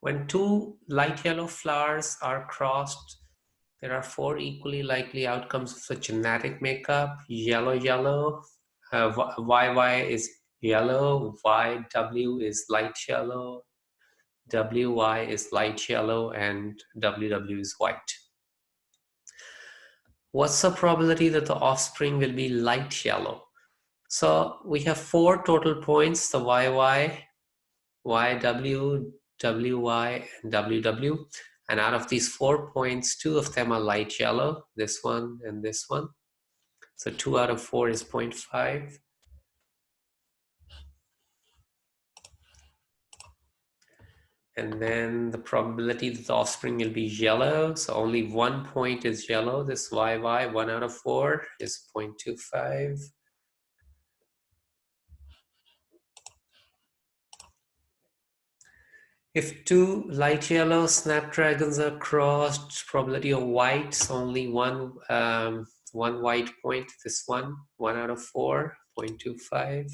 When two light yellow flowers are crossed, there are four equally likely outcomes of the genetic makeup. Yellow, yellow, YY is yellow, YW is light yellow, WY is light yellow, and WW is white. What's the probability that the offspring will be light yellow? So we have four total points, the YY, YW, WY, and WW. And out of these 4 points, 2 of them are light yellow, this one and this one. So 2 out of 4 is 0.5. And then the probability that the offspring will be yellow. So only 1 point is yellow, this YY, 1 out of 4 is 0.25. If two light yellow snapdragons are crossed, probability of whites only one white point. This one out of 4, 0.25.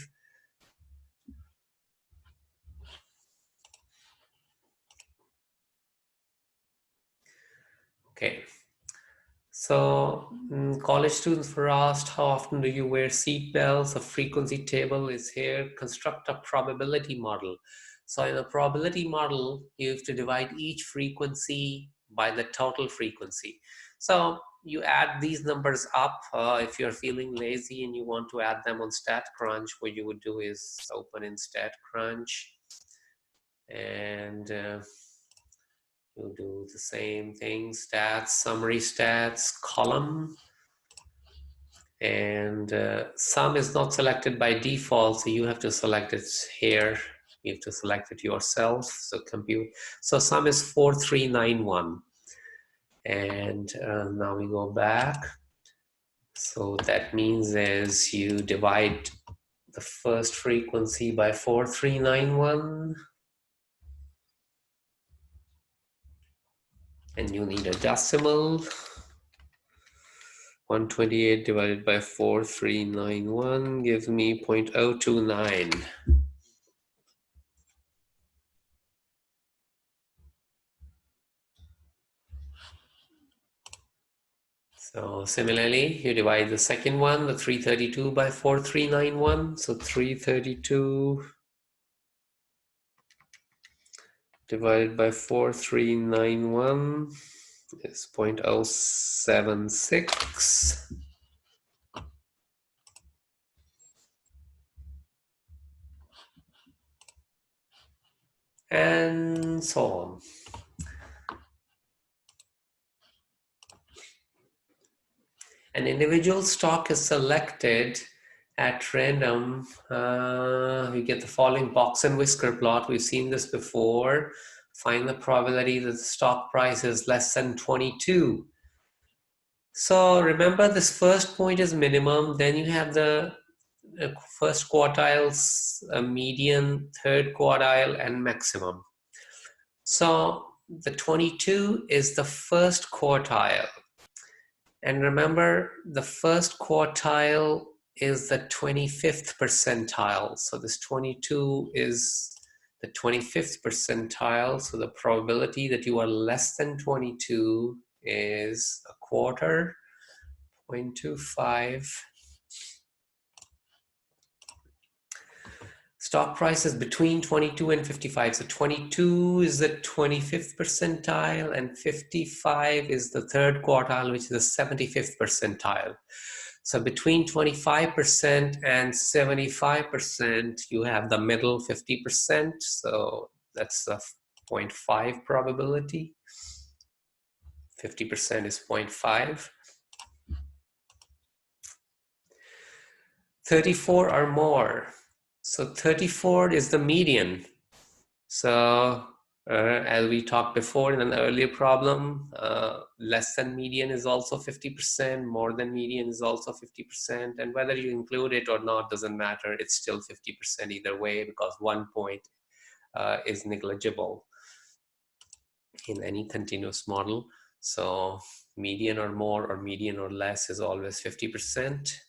Okay. So college students were asked, how often do you wear seat belts? A frequency table is here. Construct a probability model. So in a probability model, you have to divide each frequency by the total frequency. So you add these numbers up. If you're feeling lazy and you want to add them on StatCrunch, what you would do is open in StatCrunch and you'll do the same thing, stats, summary stats, column. And sum is not selected by default, so you have to select it here. You have to select it yourself. So compute. So sum is 4391. And now we go back. So that means is you divide the first frequency by 4391. And you need a decimal. 128 divided by 4391 gives me 0.029. So similarly, you divide the second one, the 332 by 4391. So 332 divided by 4391 is 0.076. And so on. An individual stock is selected at random. We get the following box and whisker plot. We've seen this before. Find the probability that the stock price is less than 22. So remember, this first point is minimum. Then you have the first quartiles, median, third quartile, and maximum. So the 22 is the first quartile. And remember, the first quartile is the 25th percentile. So this 22 is the 25th percentile. So the probability that you are less than 22 is a quarter, 0.25. Stock price is between 22 and 55. So 22 is the 25th percentile and 55 is the third quartile, which is the 75th percentile. So between 25% and 75%, you have the middle 50%. So that's a 0.5 probability. 50% is 0.5. 34 or more. So 34 is the median. So as we talked before in an earlier problem, less than median is also 50%, more than median is also 50%, and whether you include it or not doesn't matter. It's still 50% either way because 1 point is negligible in any continuous model. So median or more or median or less is always 50%.